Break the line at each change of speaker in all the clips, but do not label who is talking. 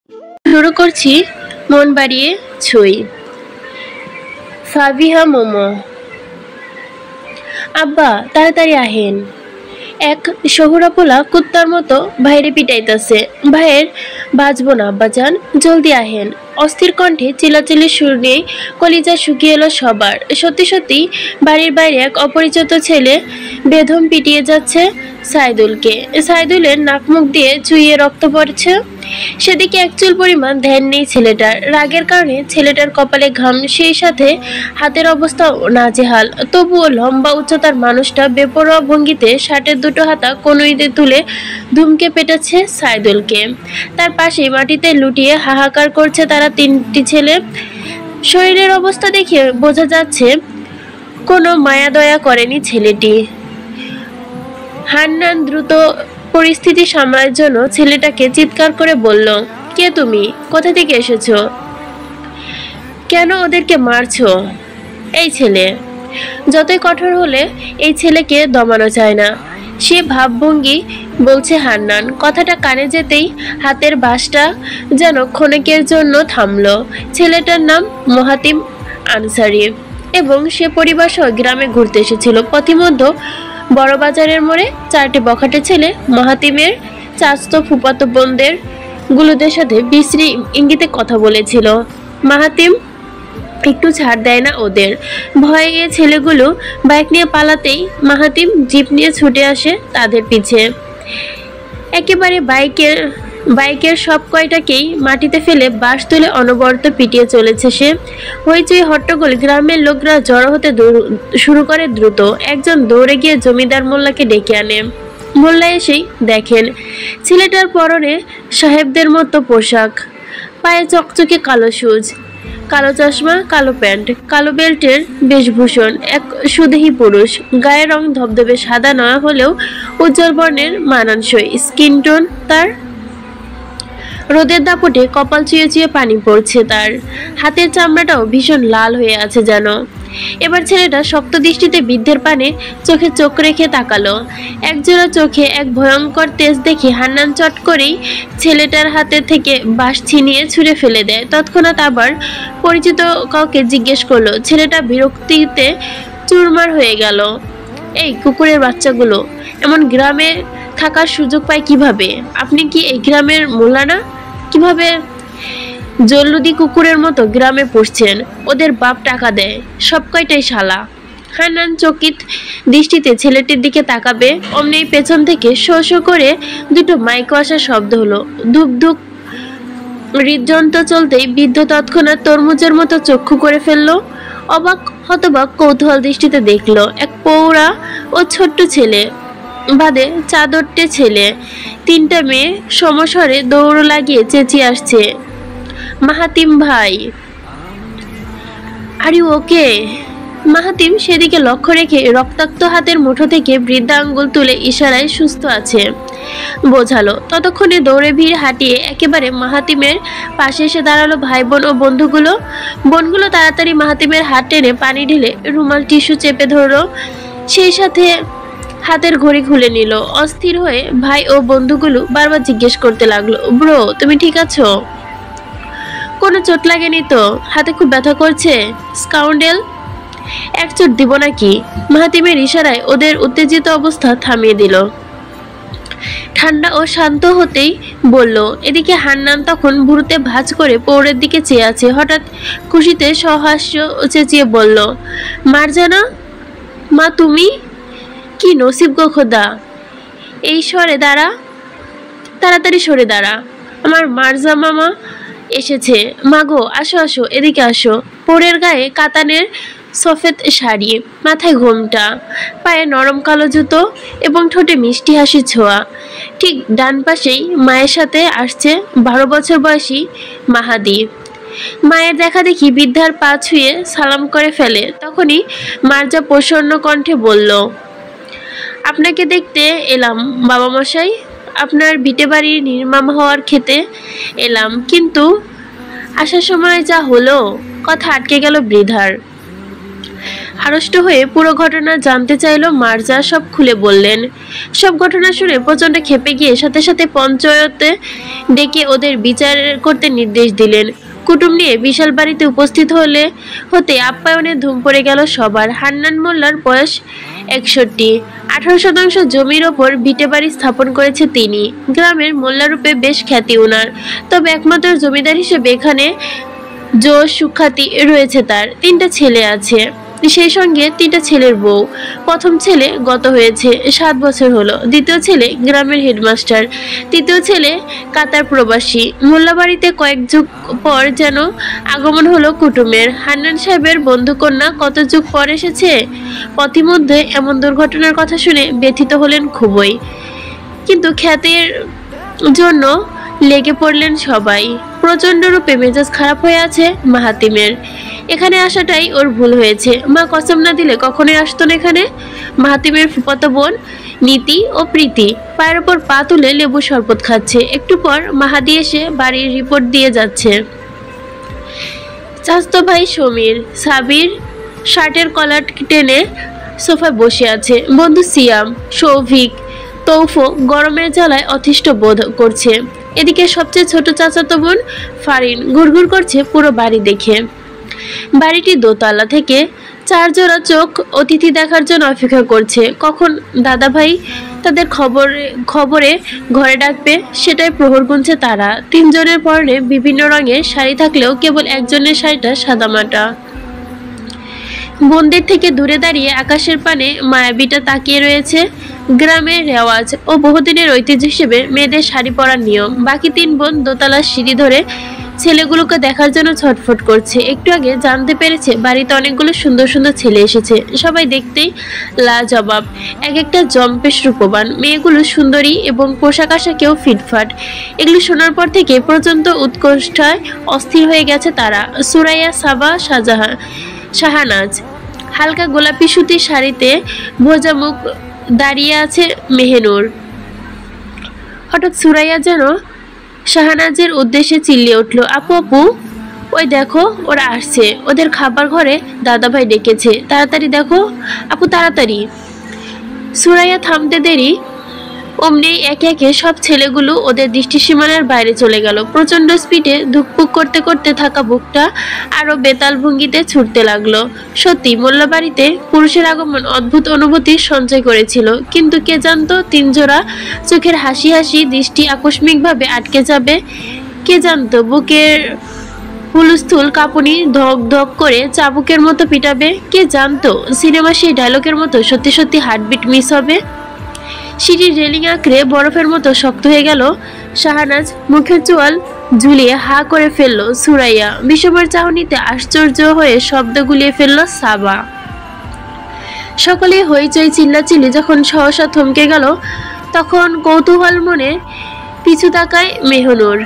শুরু করছি মন বাড়িয়ে ছুঁই। ফাবিহা মোমো। আব্বা তাড়াতাড়ি আহেন। এক শহুরাপোলা কুত্তার মতো ভাইরে পিটাইতেছে। ভাইয়ের বাঁচবো না আব্বাজান, জলদি আহেন। অস্থির কণ্ঠে চিল্লাচিল্লি শুনে কলিজা শুকিয়ে এলো সবার। সত্যি সত্যি বাড়ির বাইরে এক অপরিচিত ছেলে বেধম পিটিয়ে যাচ্ছে সাইদুলকে। সাইদুলের নাক মুখ দিয়ে চুইয়ে রক্ত পড়ছে। সেদিকে এক চুল পরিমাণ ধ্যান নেই ছেলেটার। রাগের কারণে ছেলেটার কপালে ঘাম, সেই সাথে হাতের অবস্থা নাজেহাল। তবুও লম্বা উচ্চতার মানুষটা বেপরোয়া ভঙ্গিতে শার্টের দুটো হাতা কনুইতে তুলে ধুমকে পেটাচ্ছে সাইদুলকে। তার পাশেই মাটিতে লুটিয়ে হাহাকার করছে তারা তিনটি ছেলে। শরীরের অবস্থা দেখে বোঝা যাচ্ছে কোনো মায়া দয়া করেনি ছেলেটি। হান্নান দ্রুত পরিস্থিতি সামলার জন্য ছেলেটাকে চিৎকার করে বলল, কে তুমি? কোথা থেকে এসেছো? কেন ওদেরকে মারছো? এই ছেলে। যতই কঠোর হলে এই ছেলেকে দমানো যায় না, সে ভাবভঙ্গি বলছে হান্নান। কথাটা কানে যেতেই হাতের বাঁশটা যেন ক্ষণিকের জন্য থামলো। ছেলেটার নাম মহাতিম আনসারি এবং সে পরিবার সহ গ্রামে ঘুরতে এসেছিল। পথিমধ্যে বড় বাজারের মোড়ে চারটি বখাটে ছেলে মহাতিমের চাচতো ফুপাতো বোনদের গুলোদের সাথে বিশ্রী ইঙ্গিতে কথা বলেছিল। মাহাতিম একটু ছাড় দেয় না ওদের। ভয়ে গিয়ে ছেলেগুলো বাইক নিয়ে পালাতেই মাহাতিম জিপ নিয়ে ছুটে আসে তাদের পিছে। একেবারে বাইকের সব কয়টাকেই মাটিতে ফেলে বাঁশ তুলে অনবরত পিটিয়ে চলেছে সে। হইচই হট্টগোল, গ্রামের লোকরা জড়ো হতে শুরু করে দ্রুত। একজন দৌড়ে গিয়ে জমিদার মোল্লাকে ডেকে আনে। মোল্লা এসেই দেখেন ছেলেটার পরনে সাহেবদের মতো পোশাক, পায়ে চকচকে কালো সুজ, কালো চশমা, কালো প্যান্ট, কালো বেল্টের বেশভূষণ। এক সুদেহী পুরুষ। গায়ের রং ধবধবে সাদা নয় হলেও উজ্জ্বল বর্ণের, মানানসই স্কিন টোন তার। রোদের দাপটে কপাল চুয়ে চুয়ে পানি পড়ছে তার। হাতের চামড়াটাও ভীষণ লাল হয়ে আছে যেন। এবার ছেলেটা শক্ত দৃষ্টিতে বৃদ্ধের পানে চোখে চোখ রেখে তাকালো। একজোড়া চোখে এক ভয়ঙ্কর তেজ দেখে হান্নান চট করেই ছেলেটার হাতে থেকে বাঁশ ছিনিয়ে ছুঁড়ে ফেলে দেয়। তৎক্ষণাৎ আবার পরিচিত কাউকে জিজ্ঞেস করলো। ছেলেটা বিরক্তিতে চুরমার হয়ে গেল। এই কুকুরের বাচ্চাগুলো এমন গ্রামে থাকার সুযোগ পায় কিভাবে? আপনি কি এই গ্রামের মোল্লা না? কিভাবে জল্লুদি কুকুরের মতো গ্রামে পুষছেন? ওদের বাপ টাকা দেয়, সব কয়টাই শালা। হান্নান চকিত দৃষ্টিতে ছেলেটির দিকে তাকাবে অমনি পেছন থেকে শো শো করে দুটো মাইক আসার শব্দ হলো। ধুপ ধুপ হৃদযন্ত্র চলতেই বৃদ্ধ তৎক্ষণাৎ তরমুজের মতো চক্ষু করে ফেললো। অবাক হতবাক কৌতূহল দৃষ্টিতে দেখলো এক পৌরা ও ছোট্ট ছেলে বাদে চাদরটে ছেলে। তিনটা মেয়ে সমস্বরে দৌড় লাগিয়ে চেঁচিয়ে আসছে, মাহাতিম ভাই, আর ইউ ওকে? মাহাতিম সেদিকে লক্ষ্য রেখে রক্তাক্ত হাতের মুঠো থেকে বৃদ্ধা আঙ্গুল তুলে ইশারায় সুস্থ আছে বোঝালো। ততক্ষণে দৌড়ে ভিড় হাঁটিয়ে একেবারে মাহাতিমের পাশে এসে দাঁড়ালো ভাই বোন ও বোনগুলো তাড়াতাড়ি মাহাতিমের হাত টেনে পানি ঢেলে রুমাল টিস্যু চেপে ধরলো। সেই সাথে হাতের ঘড়ি খুলে নিল। অস্থির হয়ে ভাই ও বন্ধুগুলো বারবার জিজ্ঞেস করতে লাগলো, ব্রো তুমি ঠিক আছো? কোনো চোট লাগেনি তো? হাতে খুব ব্যথা করছে? স্কাউন্ডেল, এক চোট দিব নাকি? মাহাতিমের ইশারায় ওদের উত্তেজিত অবস্থা থামিয়ে দিল। ঠান্ডা ও শান্ত হতেই বলল। এদিকে হান্নান তখন ভুরুতে ভাঁজ করে পৌরের দিকে চেয়ে আছে। হঠাৎ খুশিতে সহাস্য চেঁচিয়ে বলল, মারজানা মা তুমি? কি নসিব গো খোদা! এই সরে দাঁড়া, তাড়াতাড়ি সরে দাঁড়া, আমার মারজা মামা এসেছে। মাগো আসো আসো, এদিকে আসো। পৌরের গায়ে কাতানের সফেদ শাড়ি, মাথায় ঘোমটা, পায়ে নরম কালো জুতো এবং ঠোঁটে মিষ্টি হাসি ছোঁয়া। ঠিক ডান পাশেই মায়ের সাথে আসছে 12 বছর বয়সী মাহাদি। মায়ের দেখা দেখি বৃদ্ধার পা ছুঁয়ে সালাম করে ফেলে। তখনই মার্জা প্রসন্ন কণ্ঠে বলল, আপনাকে দেখতে এলাম বাবা মশাই, আপনার ভিটে বাড়ির নির্মাণ হওয়ার খেতে এলাম, কিন্তু আসার সময় যা হলো, কথা আটকে গেল বৃদ্ধার। আড়ষ্ট হয়ে পুরো ঘটনা জানতে চাইলো মার্জা সব খুলে বললেন। সব ঘটনা শুনে প্রচন্ড ক্ষেপে গিয়ে সাথে সাথে পঞ্চায়েতে ডেকে ওদের বিচার করতে নির্দেশ দিলেন। কুটুম নিয়ে বিশাল বাড়িতে উপস্থিত হতে আপ্যায়নে ধুম পড়ে গেল সবার। হান্নান মোল্লার বয়স 61, 18% জমির ওপর ভিটে বাড়ি স্থাপন করেছে তিনি। গ্রামের মোল্লারূপে বেশ খ্যাতি উনার, তবে একমাত্র জমিদার হিসেবে এখানে জোশ সুখ্যাতি রয়েছে তার। 3টা ছেলে আছে, সেই সঙ্গে 3টা ছেলের বউ। প্রথম ছেলে গত হয়েছে 7 বছর হলো, দ্বিতীয় ছেলে গ্রামের হেডমাস্টার, তৃতীয় ছেলে কাতার প্রবাসী। মোল্লাবাড়িতে কয়েক যুগ পর যেন আগমন হলো কুটুমের। হান্নান সাহেবের বন্ধুকন্যা কত যুগ পর এসেছে। পথিমধ্যে এমন দুর্ঘটনার কথা শুনে ব্যথিত হলেন খুবই, কিন্তু খ্যাতির জন্য লেগে পড়লেন সবাই। প্রচন্ড রূপে মেজাজ খারাপ হয়ে আছে মাহাতিমের। এখানে আসাটাই ওর ভুল হয়েছে। মা কসম না দিলে কখনোই আসতো না এখানে। মাহাতিমের ফুফাতো বোন নীতি ও প্রীতি পায়ের ওপর পা তুলে লেবু শরবত খাচ্ছে। একটু পর মাহাদি এসে বাড়ির রিপোর্ট দিয়ে যাচ্ছে। চাচতো ভাই সমীর সাবির শার্টের কলার টেনে সোফায় বসে আছে। বন্ধু সিয়াম, সৌভিক, তৌফো গরমের জ্বালায় অতিষ্ঠ বোধ করছে। এদিকে সবচেয়ে ছোট চাচাতো বোন ফারিন ঘুরঘুর করছে পুরো বাড়ি দেখে। বাড়িটি দোতলা থেকে 4 জোড়া চোখ অতিথি দেখার জন্য অপেক্ষা করছে, কখন দাদা ভাই তাদের খবরে ঘরে ডাকবে সেটাই প্রহর গুনছে তারা। 3 জনের পরনে বিভিন্ন রঙের শাড়ি থাকলেও কেবল একজনের শাড়িটা সাদামাটা। বোনদের থেকে দূরে দাঁড়িয়ে আকাশের পানে মায়াবিটা তাকিয়ে রয়েছে। গ্রামের রেওয়াজ ও বহুদিনের ঐতিহ্য হিসেবে মেয়েদের শাড়ি পরার নিয়ম। বাকি 3 বোন দোতলার সিঁড়ি ধরে ছেলেগুলোকে দেখার জন্য ছটফট করছে। একটু আগে জানতে পেরেছে বাড়িতে অনেকগুলো সুন্দর সুন্দর ছেলে এসেছে। সবাই দেখতেই লাজবাব, এক একটা জম্পেশ রূপবান। মেয়েগুলো সুন্দরী এবং পোশাক আশাকেও ফিটফাট। এগুলো শোনার পর থেকে প্রচন্ড উৎকণ্ঠায় অস্থির হয়ে গেছে তারা। সুরাইয়া, সাবা, শাহানাজ হালকা গোলাপি সুতির শাড়িতে ভোজা মুখ দাঁড়িয়ে আছে মেহেনুর। হঠাৎ সুরাইয়া যেন শাহানাজের উদ্দেশ্যে চিল্লিয়ে উঠল, আপু আপু, ওই দেখো ওরা আসছে, ওদের খাবার ঘরে দাদাভাই ডেকেছে, তাড়াতাড়ি দেখো আপু, তাড়াতাড়ি। সুরাইয়া থামতে দেরি অমনি একে একে সব ছেলেগুলো ওদের দৃষ্টিসীমানার বাইরে চলে গেল। প্রচন্ড স্পিডে ধুকপুক করতে করতে থাকা বুকটা আরো বেতাল ভঙ্গিতে ছুটতে লাগলো। সত্যি মোল্লাবাড়িতে পুরুষের আগমন অদ্ভুত অনুভূতি সঞ্চয় করেছিল, কিন্তু কে জানতো 3 জোড়া চোখের হাসি হাসি দৃষ্টি আকস্মিকভাবে আটকে যাবে। কে জানতো বুকের হুলস্থুল কাঁপুনি ধক ধক করে চাবুকের মতো পিটাবে। কে জানতো সিনেমা সেই ডায়লগের মতো সত্যি সত্যি হার্টবিট মিস হবে। সিঁড়ির রেলিং আঁকড়ে বরফের মতো শক্ত হয়ে গেল শাহানাজ। মুখের চোয়াল ঝুলিয়ে হা করে ফেলল সুরাইয়া। বিষমের চাহনিতে আশ্চর্য হয়ে শব্দ গুলিয়ে ফেলল সাবা। সকলে হইচই চিল্লাচিল্লি যখন সহসা থমকে গেল, তখন কৌতূহল মনে পিছু তাকায় মেহনুর।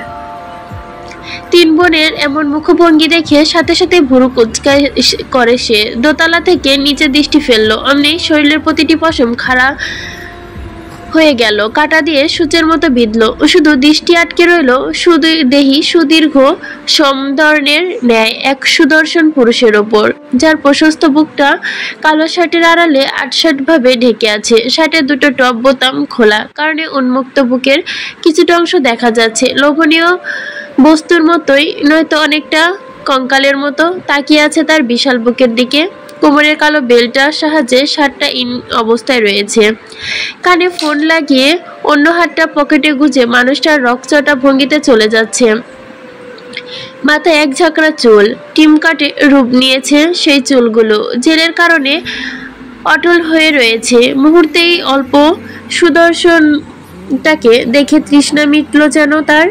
3 বোনের এমন মুখভঙ্গি দেখে সাথে সাথে ভুরু কুচকায় করে সে। দোতলা থেকে নিচে দৃষ্টি ফেললো। অমনি শরীরের প্রতিটি পশম খাড়া হয়ে গেল, কাটা দিয়ে সূচের মতো বিঁধল। শুধু দৃষ্টি আটকে রইল দেহি সুদীর্ঘ সমধর্ণের ন্যায় এক সুদর্শন পুরুষের ওপর, যার প্রশস্ত বুকটা কালো শার্টের আড়ালে আটসাট ভাবে ঢেকে আছে। শার্টের 2টো টপ বোতাম খোলা, কারণে উন্মুক্ত বুকের কিছুটা অংশ দেখা যাচ্ছে। লোভনীয় বস্তুর মতোই, নয়তো অনেকটা কঙ্কালের মতো তাকিয়ে আছে তার বিশাল বুকের দিকে। কোমরের কালো বেল্টার সাহায্যে শার্টটা ইন অবস্থায় রয়েছে। কানে ফোন লাগিয়ে অন্য হাতটা পকেটে গুজে মানুষটার রকচটা ভঙ্গিতে চলে যাচ্ছে। মাথায় 1 ঝাঁকড়া চুল, টিম কাটে রূপ নিয়েছে সেই চুলগুলো জেলের কারণে অটল হয়ে রয়েছে। মুহূর্তেই অল্প সুদর্শনটাকে দেখে তৃষ্ণা মিটল যেন তার।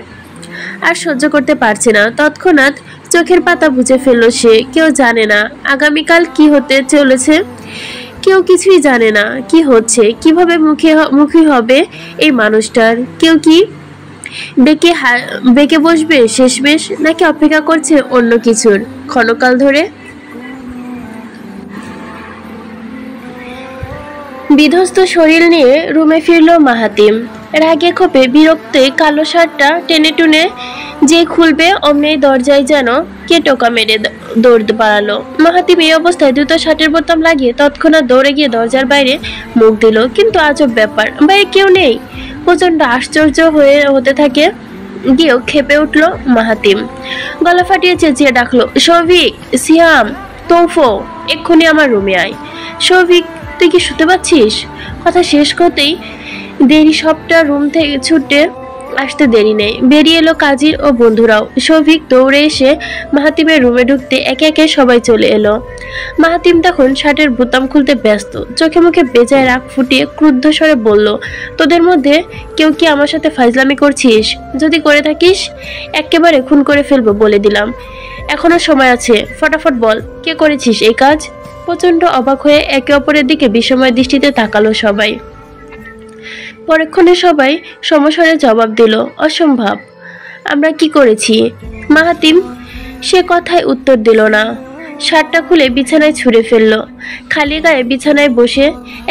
আর সহ্য করতে পারছে না। তৎক্ষণাৎ চোখের পাতা বুঝে ফেলল সে। কেউ জানে না আগামীকাল কি হতে চলেছে, কেউ কিছুই জানে না কি হচ্ছে, কিভাবে মুখী হবে এই মানুষটার। কেউ কি বেঁকে বসবে শেষমেশ, নাকি অপেক্ষা করছে অন্য কিছুর ক্ষণকাল ধরে। বিধ্বস্ত শরীর নিয়ে রুমে ফিরল মাহাতিম। রাগে ক্ষোভে বিরক্তে কালো শার্টটা টেনে টুনে যে খুলবে অমনি দরজায় যেন কে টোকা মেরে দৌড় বাড়ালো। মাহাতিম এই অবস্থায় দ্রুত শার্টের বোতাম লাগিয়ে তৎক্ষণাৎ দৌড়ে গিয়ে দরজার বাইরে মুখ দিল, কিন্তু আজব ব্যাপার, বাইরে কেউ নেই। প্রচন্ড আশ্চর্য হতে থাকে। গিয়েও খেপে উঠলো মাহাতিম, গলা ফাটিয়ে চেঁচিয়ে ডাকলো, সৌভিক, সিয়াম, তৌফো, এক্ষুনি আমার রুমে আয়। সৌভিক, তুই কি শুতে পাচ্ছিস? কথা শেষ করতেই দেরি সবটা রুম থেকে ছুটে আসতে দেরি নেই, বেরিয়ে এলো কাজীর ও বন্ধুরাও। সৌভিক দৌড়ে এসে মাহাতিমের রুমে ঢুকতে একে একে সবাই চলে এলো। মাহাতিম তখন শার্টের বোতাম খুলতে ব্যস্ত, চোখে মুখে বেজায় রাগ ফুটিয়ে ক্রুদ্ধ স্বরে বলল, তোদের মধ্যে কেউ কি আমার সাথে ফাজলামি করছিস? যদি করে থাকিস একেবারে খুন করে ফেলবো বলে দিলাম। এখনো সময় আছে, ফটাফট বল কে করেছিস এই কাজ? প্রচন্ড অবাক হয়ে একে অপরের দিকে বিষময় দৃষ্টিতে তাকালো সবাই। পরক্ষণে সবাই সমস্বরে জবাব দিল, অসম্ভব, আমরা কি করেছি? মাহাতিম সে কথায় উত্তর দিল না, শার্টটা খুলে বিছানায় ছুঁড়ে ফেলল। খালি গায়ে বিছানায় বসে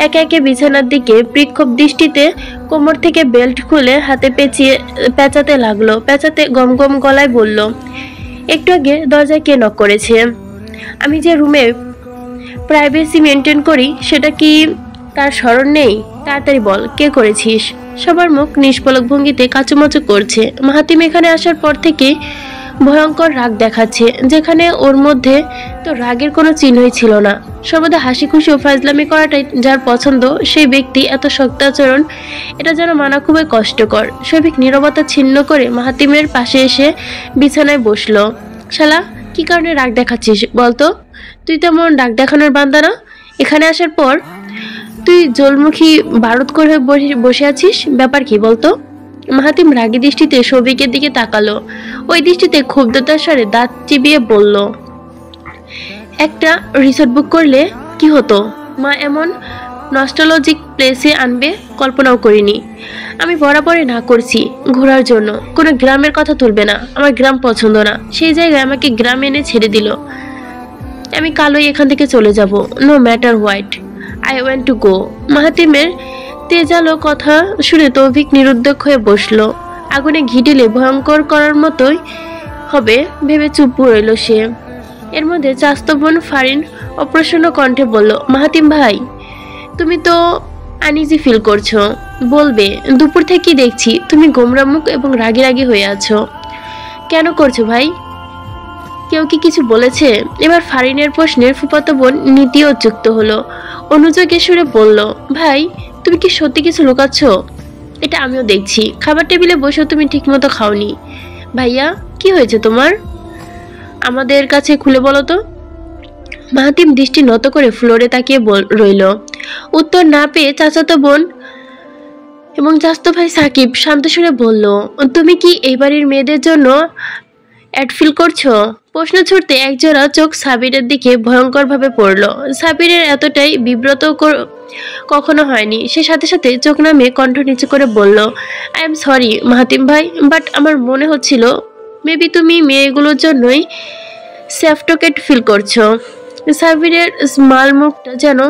একে একে বিছানার দিকে বিক্ষোভ দৃষ্টিতে কোমর থেকে বেল্ট খুলে হাতে পেঁচাতে লাগলো। পেঁচাতে গম গম গলায় বলল, একটু আগে দরজায় কে নক করেছে? আমি যে রুমে প্রাইভেসি মেনটেন করি সেটা কি তার স্মরণ নেই? তাড়াতাড়ি বল কে করেছিস? সবার মুখ নিষ্পলক ভঙ্গিতে কাচুমাচু করছে। মাহাতিম এখানে আসার পর থেকে ভয়ঙ্কর রাগ দেখাচ্ছে, যেখানে ওর মধ্যে তো রাগের কোনো চিহ্নই ছিল না। সর্বদা হাসি খুশি ও ফাজলামি করাটাই যার পছন্দ, সেই ব্যক্তি এত শক্ত আচরণ, এটা যেন মানা খুবই কষ্টকর। সৌভিক নীরবতা ছিন্ন করে মাহাতিমের পাশে এসে বিছানায় বসলো। শালা, কি কারণে রাগ দেখাচ্ছিস বলতো? তুই তেমন রাগ দেখানোর বান্দা না। এখানে আসার পর তুই জলমুখী বারুদ করে বসে আছিস, ব্যাপার কি বলতো? মাহাতিম রাগী দৃষ্টিতে সৌভিকের দিকে তাকালো। ওই দৃষ্টিতে ক্ষুব্ধতার স্বরে দাঁত চিবিয়ে বলল, একটা রিসোর্ট বুক করলে কি হতো? মা এমন নস্টালজিক প্লেসে আনবে কল্পনাও করিনি। আমি বরাবরই না করছি ঘোরার জন্য, কোনো গ্রামের কথা তুলবে না, আমার গ্রাম পছন্দ না। সেই জায়গায় আমাকে গ্রামে এনে ছেড়ে দিল। আমি কালই এখান থেকে চলে যাব, no matter what, I want to go. মাহাতিমের তেজালো কথা শুনে তৌফিক নিরুদ্যোগ হয়ে বসলো। আগুনে ঘি ঢেলে ভয়ঙ্কর করার মতোই হবে ভেবে চুপ রইল সে। এর মধ্যে চাস্তো বোন ফারিন অপ্রসন্ন কণ্ঠে বলল, মাহাতিম ভাই, তুমি তো আনইজি ফিল করছো, বলবে? দুপুর থেকেই দেখছি তুমি গোমরামুখ এবং রাগি রাগি হয়ে আছো। কেন করছো ভাই? কেউ কি কিছু বলেছে? এবার ফারিনের প্রশ্নের ফুফাতো বোন নীতিও যুক্ত হলো। অনুযোগের সুরে বলল, ভাই তুমি কি সত্যি কিছু লুকাচ্ছ? এটা আমিও দেখছি, খাবার টেবিলে বসেও তুমি ঠিকমতো খাওনি। ভাইয়া, কি হয়েছে তোমার? আমাদের কাছে খুলে বলো তো। মাহাতিম দৃষ্টি নত করে ফ্লোরে তাকিয়ে রইল। উত্তর না পেয়ে চাচাতো বোন এবং চাচাতো ভাই সাকিব শান্ত সুরে বলল, তুমি কি এই বাড়ির মেয়েদের জন্য অ্যাড ফিল করছো? প্রশ্ন ছুটতে একজোড়া চোখ সাবিরের দিকে ভয়ঙ্কর ভাবে পড়ল। সাবিরের এতটাই বিব্রত কখনো হয়নি। সে সাথে সাথে চোখ নামিয়ে কণ্ঠ নিচু করে বলল, আই এম সরি মাহাতিম ভাই, বাট আমার মনে হচ্ছিল মেবি তুমি মেয়েগুলোর জন্যই সেফটোকেট ফিল করছো। সাবিরের স্মাল মুখটা যেন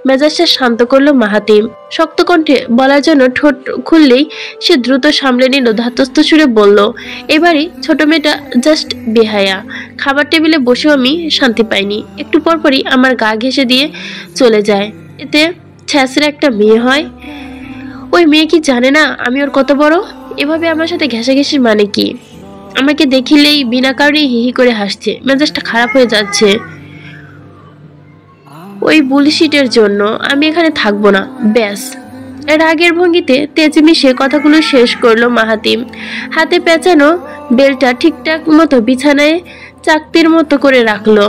মেজাজটা শান্ত করলো মাহাতিম। শক্ত কণ্ঠে বলার জন্য ঠোঁট খুললেই সে দ্রুত সামলে নিল, ধাতস্থ সুরে বলল, এবারই ছোট মেয়েটা জাস্ট বেহায়া। খাবার টেবিলে বসেও আমি শান্তি পাইনি, একটু পরপরই আমার গা ঘেঁষে দিয়ে চলে যায়। এতে ছ্যাঁচড়ে একটা মেয়ে হয়। ওই মেয়ে কি জানে না আমি ওর কত বড়? এভাবে আমার সাথে ঘেঁষাঘেঁষির মানে কি? আমাকে দেখিলেই বিনা কারণে হিহি করে হাসছে, মেজাজটা খারাপ হয়ে যাচ্ছে। ওই বুলশিটের জন্য আমি এখানে থাকবো না, ব্যাস। রাগের ভঙ্গিতে তেজে মিশে কথাগুলো শেষ করলো মাহাতিম। হাতে পেঁচানো বেলটা ঠিকঠাক মতো বিছানায় চাকতির মতো করে রাখলো।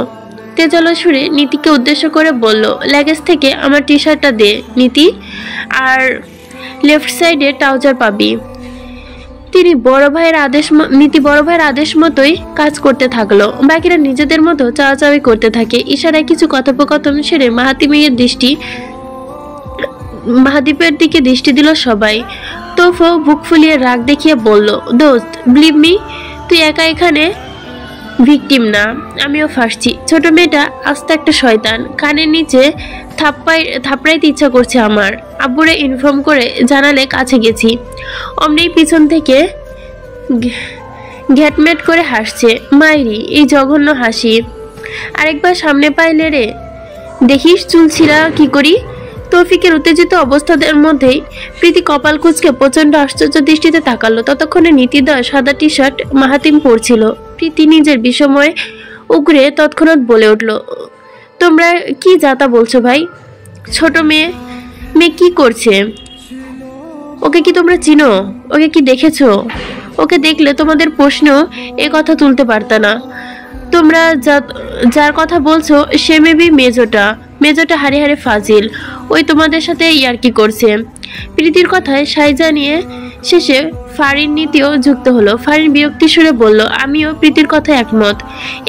তেজালো সুরে নীতিকে উদ্দেশ্য করে বলল, ল্যাগেজ থেকে আমার টি শার্টটা দে নীতি, আর লেফট সাইডে ট্রাউজার পাবি। নীতি বড় ভাইয়ের আদেশ মতোই কাজ করতে থাকলো। বাকিরা নিজেদের মতো চাওয়াচাওয়ি করতে থাকে। ইশারায় কিছু কথোপকথন সেরে মাহাদীপের দিকে দৃষ্টি দিল সবাই। তোফো বুক ফুলিয়ে রাগ দেখিয়ে বলল, দোস্ত বিলিভ মি, তুই একা এখানে ভিকটিম না, আমিও ফাঁসছি। ছোট মেয়েটা আস্তে একটা শয়তান, কানের নিচে থাপড়াইতে ইচ্ছা করছে আমার। আব্বুরে ইনফর্ম করে জানালে কাছে গেছি, অমনি পিছন থেকে ঘ্যাটম্যাট করে হাসছে। মাইরি এই জঘন্য হাসি। আরেকবার সামনে পাইলে রে, দেখিস চুল ছিঁড়া কি করি। তৌফিকের উত্তেজিত অবস্থার মধ্যেই প্রীতি কপাল কুঁচকে প্রচন্ড আশ্চর্য দৃষ্টিতে তাকালো। ততক্ষণে নীতিদয় সাদা টি শার্ট মাহাতিম পরছিল। প্রীতি নিজের বিষময় উগরে তৎক্ষণাৎ বলে উঠল, তোমরা কি যাতা বলছো ভাই? ছোট মেয়ে মেয়ে কি করছে? ওকে কি তোমরা চিনো? ওকে কি দেখেছো? ওকে দেখলে তোমাদের প্রশ্ন এ কথা তুলতে পারতা না। তোমরা যার কথা বলছো সে মেবি মেজোটা হারে হারে ফাজিল। ওই তোমাদের সাথে ইয়ার্কি করছে। প্রীতির কথায় সাই জানিয়ে শেষে ফারিন নীতিও যুক্ত হলো। ফারিন বিরক্তি সুরে বলল, আমিও প্রীতির কথায় একমত।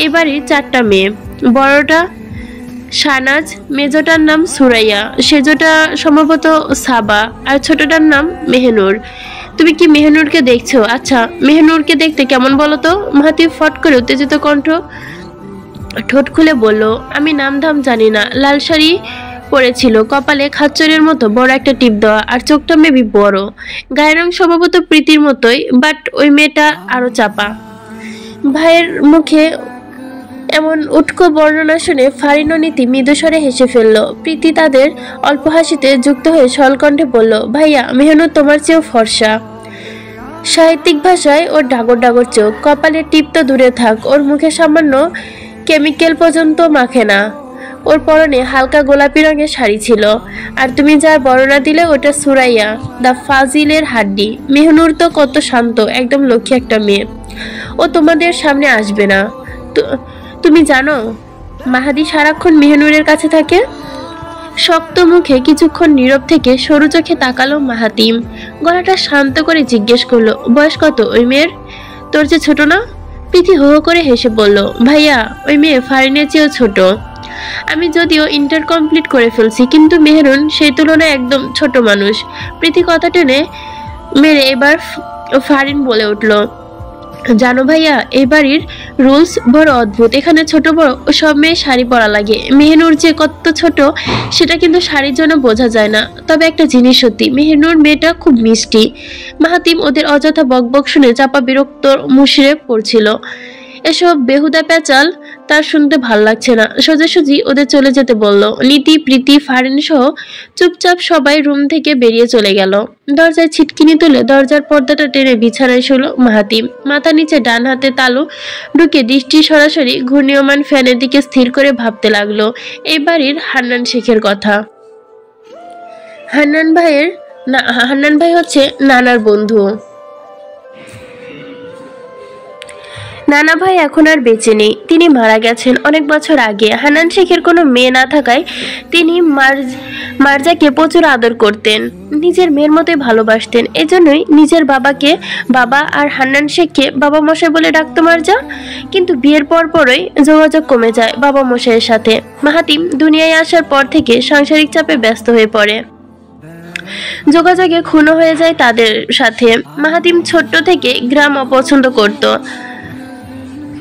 এবারই 4টা মেয়ে, বড়টা শাহনাজ, মেজোটার নাম সুরাইয়া, সেজোটা সম্ভবত সাবা, আর ছোটটার নাম মেহনুর। তুমি কি মেহনুরকে দেখছো? আচ্ছা, মেহনুরকে দেখতে কেমন বলো তো? মাহাতিব ফট করে উত্তেজিত কণ্ঠ ঠোঁট খুলে বলল, আমি নাম ধাম জানি না। লাল শাড়ি পরেছিল, কপালে খাচ্চরের মতো বড় একটা টিপ দেওয়া, আর চোখটা মেবি বড়। গায়ের রং স্বভাবত প্রীতির মতোই, বাট ওই মেয়েটা আরো চাপা। ভাইয়ের মুখে এমন উটকো বর্ণনা শুনে ফারিন ও নীতি মৃদুস্বরে হেসে ফেলল। প্রীতি তাদের অল্প হাসিতে যুক্ত হয়ে সলকণ্ঠে বলল, ভাইয়া, মেহনুর তোমার চেয়েও ফর্সা। সাহিত্যিক ভাষায় ওর ডাগর ডাগর চোখ, কপালের টিপ তো দূরে থাক, ওর মুখে সামান্য কেমিক্যাল পর্যন্ত মাখে না। ওর পরনে হালকা গোলাপি রঙের শাড়ি ছিল। আর তুমি যার বর্ণনা দিলে ওটা সুরাইয়া, দা ফাজিলের হাড্ডি। মেহনুর তো কত শান্ত, একদম লক্ষ্মী একটা মেয়ে। ও তোমাদের সামনে আসবে না। তুমি জানো মাহাদি সারাক্ষণ মেহনুরের কাছে থাকে? শক্ত মুখে কিছুক্ষণ নীরব থেকে সরু চোখে তাকালো মাহাতিম। গলাটা শান্ত করে জিজ্ঞেস করলো, বয়স কত ওই মেয়ের? তোর যে ছোট না? প্রীতি হো হো করে হেসে বলল, ভাইয়া, ওই মেয়ে ফারিনের চেয়েও ছোট। আমি যদিও ইন্টার কমপ্লিট করে ফেলছি, কিন্তু মেহরুন সেই তুলনায় একদম ছোট মানুষ। প্রীতি কথা টেনে মেরে এবার ফারিন বলে উঠল, জানো ভাইয়া, এই বাড়ির রুলস বড় অদ্ভুত। এখানে ছোট বড় সব মেয়ে শাড়ি পরা লাগে। মেহনুর যে কত ছোট সেটা কিন্তু শাড়ির জন্য বোঝা যায় না। তবে একটা জিনিস সত্যি, মেহনুর মেয়েটা খুব মিষ্টি। মাহাতিম ওদের অযথা বকবক শুনে চাপা বিরক্ত মুশড়ে পড়ছিল। এসব বেহুদা পেঁচাল তার শুনতে ভাল লাগছে না। সোজাসুজি ওদের চলে যেতে বলল। নীতি, প্রীতি, ফারিন সহ চুপচাপ সবাই রুম থেকে বেরিয়ে চলে গেল। দরজায় ছিটকিনি তুলে দরজার পর্দাটা টেনে বিছানায় শুল মাহাতিম। মাথা নিচে ডান হাতে তালু ঢুকে দৃষ্টি সরাসরি ঘূর্ণীয়মান ফ্যানের দিকে স্থির করে ভাবতে লাগলো এই বাড়ির হান্নান শেখের কথা। হান্নান ভাই হচ্ছে নানার বন্ধু। নানা ভাই এখন আর বেঁচে নেই, তিনি মারা গেছেন অনেক বছর আগে। হান্নান শেখের কোনো মেয়ে না থাকায় তিনি মার্জাকে প্রচুর আদর করতেন, নিজের মেয়ের মতোই ভালোবাসতেন। এজন্যই নিজের বাবাকে বাবা আর হান্নান শেখকে বাবা মশাই বলে ডাকতো মার্জা। কিন্তু বিয়ের পরই যোগাযোগ কমে যায় বাবা মশাইয়ের সাথে। মাহাতিম দুনিয়ায় আসার পর থেকে সাংসারিক চাপে ব্যস্ত হয়ে পড়ে, যোগাযোগে ক্ষুণ্ণ হয়ে যায় তাদের সাথে। মাহাতিম ছোট্ট থেকে গ্রাম অপছন্দ করত।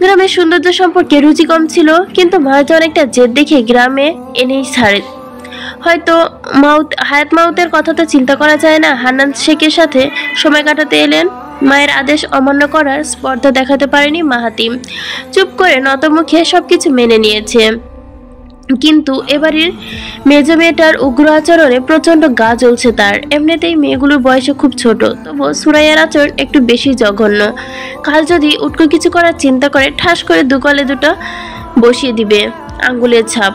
গ্রামের সৌন্দর্য সম্পর্কে রুচি কম ছিল, কিন্তু মার্জা অনেকটা জেদ দেখে গ্রামে এনেই ছাড়ে। হয়তো হায়াত মাউতের কথা তো চিন্তা করা যায় না। হান্নান শেখের সাথে সময় কাটাতে এলেন। মায়ের আদেশ অমান্য করার স্পর্ধা দেখাতে পারেনি মাহাতিম। চুপ করে নতমুখে সবকিছু মেনে নিয়েছে। কিন্তু এবারের মেজ মেয়েটার উগ্র আচরণে প্রচন্ড গা জ্বলছে তার। এমনিতেই মেয়েগুলোর বয়সে খুব ছোট, তবু সুরাইয়ার আচরণ একটু বেশি জঘন্য। কাল যদি উটকো কিছু করার চিন্তা করে ঠাস করে দুকলে দুটো বসিয়ে দিবে আঙ্গুলের ছাপ।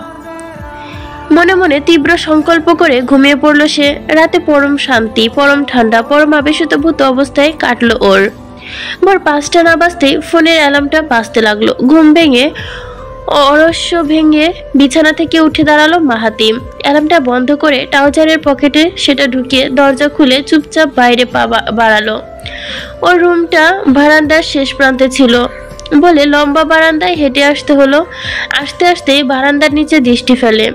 মনে মনে তীব্র সংকল্প করে ঘুমিয়ে পড়ল সে। রাতে পরম শান্তি, পরম ঠান্ডা, পরম আবেশিতভূত অবস্থায় কাটলো ওর। ভোর 5টা না বাজতেই ফোনের অ্যালার্মটা বাজতে লাগলো। ঘুম ভেঙে অরস্য ভেঙে বিছানা থেকে উঠে দাঁড়ালো মাহাতিম। অ্যালার্মটা বন্ধ করে ট্রাউজারের পকেটে সেটা ঢুকিয়ে দরজা খুলে চুপচাপ বাইরে পা বাড়ালো। ওর রুমটা বারান্দার শেষ প্রান্তে ছিল বলে লম্বা বারান্দায় হেঁটে আসতে হলো। আস্তে আস্তে বারান্দার নিচে দৃষ্টি ফেলে।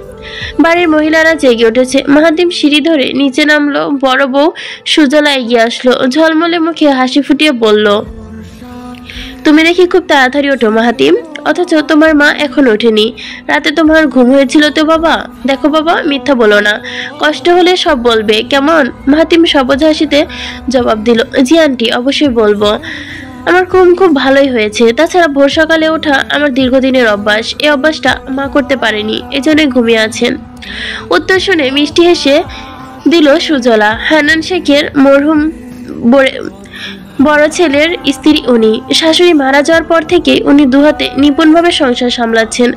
বাড়ির মহিলারা জেগে উঠেছে। মাহাতিম সিঁড়ি ধরে নিচে নামলো। বড় বউ সুজলা এগিয়ে আসলো, ঝলমলে মুখে হাসি ফুটিয়ে বলল, তুমি দেখি খুব তাড়াতাড়ি ওঠো মাহাতিম, অথচ তোমার মা এখন ওঠেনি। রাতে তোমার ঘুম হয়েছিল তো বাবা? দেখো বাবা, মিথ্যা বলো না, কষ্ট হলে সব বলবে, কেমন? মাহাতিম সবজ হাসিতে জবাব দিল, জি আন্টি, অবশ্যই বলবো। আমার ঘুম খুব ভালোই হয়েছে। তাছাড়া ভোর সকালে ওঠা আমার দীর্ঘদিনের অভ্যাস। এই অভ্যাসটা মা করতে পারেনি, এজন্যই ঘুমিয়ে আছেন। উত্তর শুনে মিষ্টি হেসে দিল সুজলা। হান্নান শেখের মরহুম বড় ছেলের স্ত্রী উনি। শাশুড়ি মারা যাওয়ার পর থেকে উনি দুহাতে নিপুণভাবে সংসার সামলাচ্ছেন।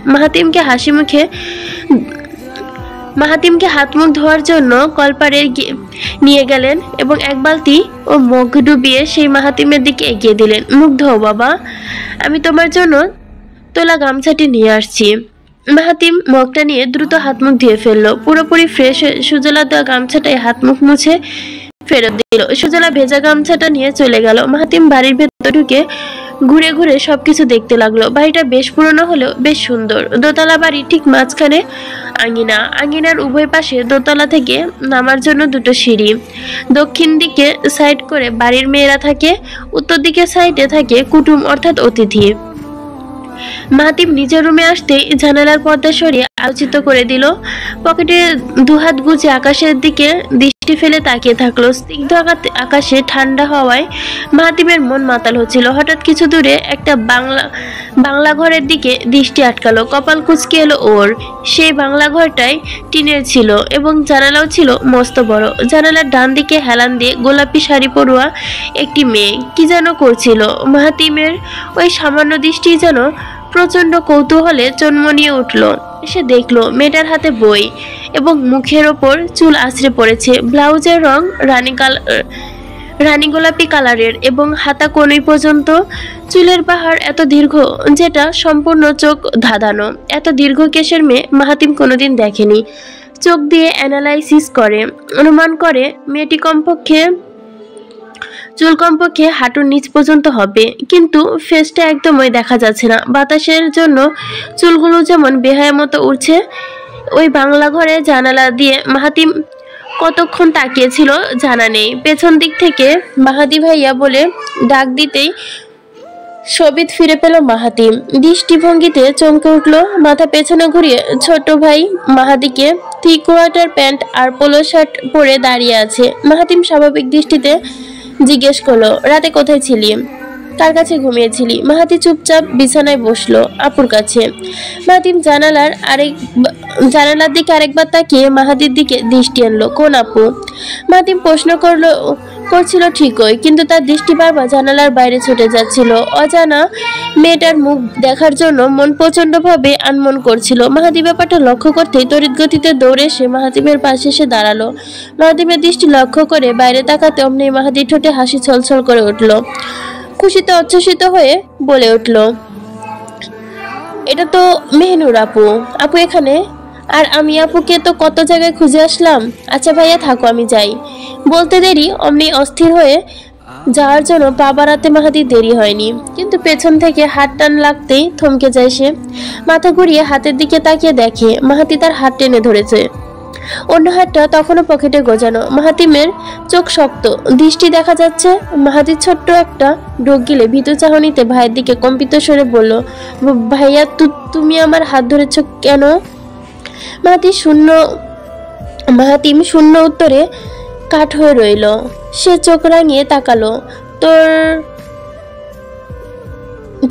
মাহাতিমকে হাত মুখ ধোয়ার জন্য কলপারে নিয়ে গেলেন এবং এক বালতি ও মুখ ডুবিয়ে সেই মাহাতিমের দিকে এগিয়ে দিলেন। মুখ ধোও বাবা, আমি তোমার জন্য তোলা গামছাটি নিয়ে আসছি। মাহাতিম মগটা নিয়ে দ্রুত হাত মুখ ধুয়ে ফেললো। পুরোপুরি ফ্রেশ হয়ে সুজলা দেওয়া গামছাটায় হাত মুখ মুছে ফেরত দিল। সুজলা ভেজা গামছাটা নিয়ে চলে গেল। মাহাতিম বাড়ির ভেতর ঢুকে ঘুরে ঘুরে সবকিছু দেখতে লাগলো। বাড়িটা বেশ পুরনো হলেও বেশ সুন্দর। দোতলা বাড়ি, ঠিক মাঝখানে আঙিনা। আঙিনার উভয় পাশে দোতলা থেকে নামার জন্য দুটো সিঁড়ি। দক্ষিণ দিকে সাইড করে বাড়ির মেয়েরা থাকে, উত্তর দিকে সাইডে থাকে কুটুম অর্থাৎ অতিথি। মাহাতিম নিজের রুমে আসতেই জানালার পর্দা সরিয়ে আলোচিত করে দিল। পকেটে দুহাত গুজে আকাশের দিকে দৃষ্টি ফেলে তাকিয়ে থাকলো। স্নিগ্ধ আকাশে ঠান্ডা হওয়ায় মাহাতিমের মন মাতাল হচ্ছিল। হঠাৎ কিছু দূরে একটা বাংলা ঘরের দিকে দৃষ্টি আটকালো। কপাল কুঁচকে এলো ওর। সেই বাংলা ঘরটাই টিনের ছিল এবং জানালাও ছিল মস্ত বড়। জানালার ডান দিকে হেলান দিয়ে গোলাপি শাড়ি পরুয়া একটি মেয়ে কি যেন করছিল। মাহাতিমের ওই সামান্য দৃষ্টি যেন প্রচন্ড কৌতূহলে চনমনিয়ে উঠল। সে দেখলো মেয়েটার হাতে বই এবং মুখের ওপর চুল আছড়ে পড়েছে। ব্লাউজের রং রানী গোলাপি কালারের এবং হাতা কনুই পর্যন্ত চুলের পাহাড় এত দীর্ঘ যেটা সম্পূর্ণ চোখ ধাঁধানো। এত দীর্ঘ কেশের মেয়ে মাহাতিম কোনোদিন দেখেনি। চোখ দিয়ে অ্যানালাইসিস করে অনুমান করে মেয়েটি চুল কমপক্ষে হাঁটুর নিচ পর্যন্ত হবে, কিন্তু ফেসটা একদমই দেখা যাচ্ছে না। বাতাসের জন্য চুলগুলো যেমন বেহায়া মতো উঠছে। ওই বাংলা ঘরে জানালা দিয়ে মাহাতিম কতক্ষণ তাকিয়েছিল জানা নেই। পেছন দিক থেকে মাহাদি ভাইয়া বলে ডাক দিতেই সবিত ফিরে পেল মাহাতিম। দৃষ্টিভঙ্গিতে চমকে উঠল। মাথা পেছনে ঘুরিয়ে ছোট ভাই মাহাদিকে থ্রি কোয়ার্টার প্যান্ট আর পোলো শার্ট পরে দাঁড়িয়ে আছে। মাহাতিম স্বাভাবিক দৃষ্টিতে জিজ্ঞেস করলো, রাতে কোথায় ছিলি, কার কাছে ঘুমিয়েছিলি? মাহাতি চুপচাপ বিছানায় বসলো, আপুর কাছে। মাহাতিম জানালার দিকে আরেকবার তাকিয়ে মাহাদির দিকে দৃষ্টি আনলো। কোন আপু? মাহাতিম প্রশ্ন করছিল ঠিকই, কিন্তু তার দৃষ্টি বারবার জানালার বাইরে ছুটে যাচ্ছিল। অজানা মেয়েটার মুখ দেখার জন্য মন প্রচন্ডভাবে আনমন করছিল। মাহাতি ব্যাপারটা লক্ষ্য করতেই তড়িৎ গতিতে দৌড়ে এসে মাহাতিমের পাশে এসে দাঁড়ালো। মাহাতিমের দৃষ্টি লক্ষ্য করে বাইরে তাকাতে অমনি মাহাতির ঠোঁটে হাসি ছলছল করে উঠল। খুশিতে উচ্ছ্বসিত হয়ে বলে উঠল, এটা তো মেহনুর আপু। আপু এখানে? আর আমি আপুকে তো কত জায়গায় খুঁজে আসলাম। আচ্ছা ভাইয়া থাকো, আমি যাই। বলতে দেরি অমনি অস্থির হয়ে যাওয়ার জন্য পা বাড়াতে মাহাতির দেরি হয়নি, কিন্তু পেছন থেকে হাত টান লাগতেই থমকে যায় সে। মাথা ঘুরিয়ে হাতের দিকে তাকিয়ে দেখে মাহাতি তার হাত টেনে ধরেছে। অন্য হাতটা তখনও পকেটে গোজানো। মাহাতিমের চোখ শক্ত, দৃষ্টি দেখা যাচ্ছে। মাহাতির ছোট্ট একটা ঢোক গিলে ভীতু চাহনিতে ভাইয়ের দিকে কম্পিত স্বরে বলল, ভাইয়া তুমি আমার হাত ধরেছ কেন? মাহাতিম শূন্য উত্তরে কাঠ হয়ে রইল। সে চোখ রাঙিয়ে তাকালো।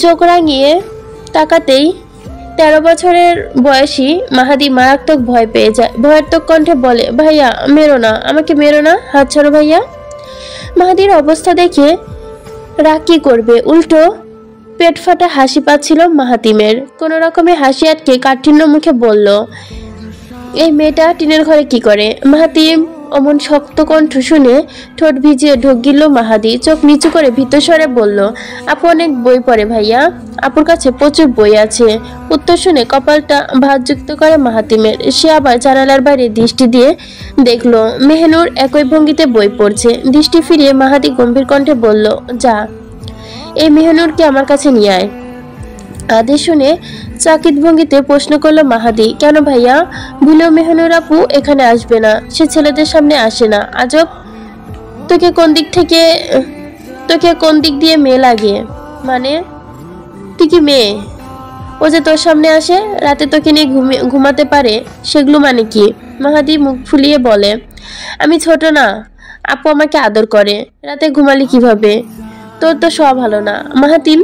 চোখ রাঙিয়ে তাকাতেই 13 বছরের বয়সী মাহাদি মারাত্মক ভয় পেয়ে যায়। ভয়াত্মক কণ্ঠে বলে, ভাইয়া মেরো না, আমাকে মেরো না, হাত ছাড়ো ভাইয়া। মাহাদির অবস্থা দেখে রাগ কি করবে, উল্টো পেট ফাটা হাসি পাচ্ছিল মাহাতিমের। কোন রকমে হাসি আটকে কাঠিন্য মুখে বলল, এই মেয়েটা টিনের ঘরে কি করে? মাহাতিম অমন শক্ত কণ্ঠ শুনে ঠোঁট ভিজিয়ে ঢোক গিলল মাহাদি। চোখ নিচু করে ভীতস্বরে বলল, আপু অনেক বই পড়ে ভাইয়া, আপুর কাছে প্রচুর বই আছে। উত্তর শুনে কপালটা ভাঁজযুক্ত করে মাহাতিমের। সে আবার জানালার বাইরে দৃষ্টি দিয়ে দেখলো মেহনুর একই ভঙ্গিতে বই পড়ছে। দৃষ্টি ফিরিয়ে মাহাদি গম্ভীর কণ্ঠে বলল, যা এই মেহনুরকে আমার কাছে নিয়ে আয়। আদেশ শুনে চাকিত ভঙ্গিতে প্রশ্ন করলো মাহাদি, কেন ভাইয়া? ভুলেও মেহনুর আপু এখানে আসবে না, সে ছেলেদের সামনে আসে না। আজব, তোকে কোন দিক দিয়ে মেয়ে লাগে? মানে তুই কি মেয়ে? ও যে তোর সামনে আসে, রাতে তোকে নিয়ে ঘুমাতে পারে, সেগুলো মানে কি? মাহাদি মুখ ফুলিয়ে বলে, আমি ছোট না, আপু আমাকে আদর করে, রাতে ঘুমালি কিভাবে? তোর তো সব ভালো না। মাহাতিম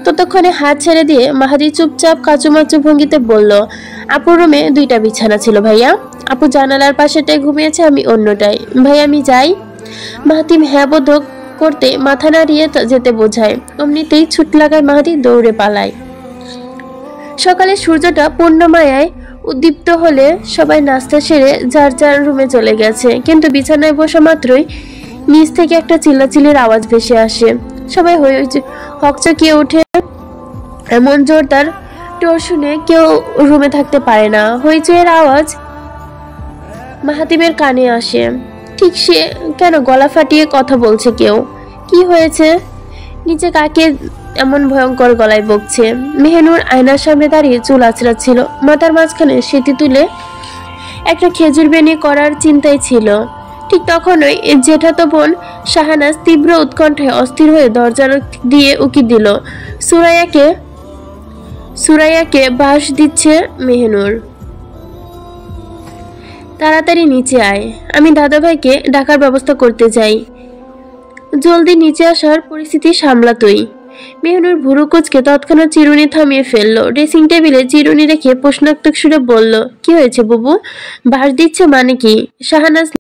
ততক্ষণে হাত ছেড়ে দিয়ে মাহাদি চুপচাপ কাচুমাচু ভঙ্গিতে বলল, আপুর রুমে 2টা বিছানা ছিল ভাইয়া। আপু জানালার পাশেটায় ঘুমিয়েছে, আমি অন্যটায়। ভাই আমি যাই? মাহাতিম হ্যাঁ বোধক করতে মাথা নাড়িয়ে যেতে বোঝায়। অমনিতেই ছুট লাগায় মাহাদি, দৌড়ে পালায়। সকালে সূর্যটা পূর্ণমায়ায় উদ্দীপ্ত হলে সবাই নাস্তা সেরে যার যার রুমে চলে গেছে, কিন্তু বিছানায় বসা মাত্রই নিচ থেকে একটা চিল্লাচিল্লির আওয়াজ ভেসে আসে। সবাই হকচকিয়ে ওঠে। এমন জোরদার টোর শুনে কেউ রুমে থাকতে পারে না। হইচইয়ের আওয়াজ মাহাতিমের কানে আসে। ঠিক সে কেন গলা ফাটিয়ে কথা বলছে কেউ। কি হয়েছে? নিচে কাকে এমন ভয়ঙ্কর গলায় বকছে? মেহনুর আয়নার সামনে দাঁড়িয়ে চুল আঁচড়াচ্ছিল। মাথার মাঝখানে সেটি তুলে একটা খেজুর বেনি করার চিন্তায় ছিল। ঠিক তখনই জেঠাতো বোন শাহানাজ তীব্র উৎকণ্ঠায় অস্থির হয়ে দরজা দিয়ে উকি দিল। সুরাইয়াকে বাঁশ দিচ্ছে মেহনুর। তাড়াতাড়ি নিচে আয়, আমি দাদাভাইকে ডাকার ব্যবস্থা করতে চাই। জলদি নিচে আসার পরিস্থিতি সামলা তুই। মেহনুর ভুরু কুচকে তৎক্ষণাৎ চিরুনি থামিয়ে ফেললো। ড্রেসিং টেবিলে চিরুনি রেখে প্রশ্নাত্মক সুরে বলল, কি হয়েছে বুবু? বাঁশ দিচ্ছে মানে কি? শাহানাজ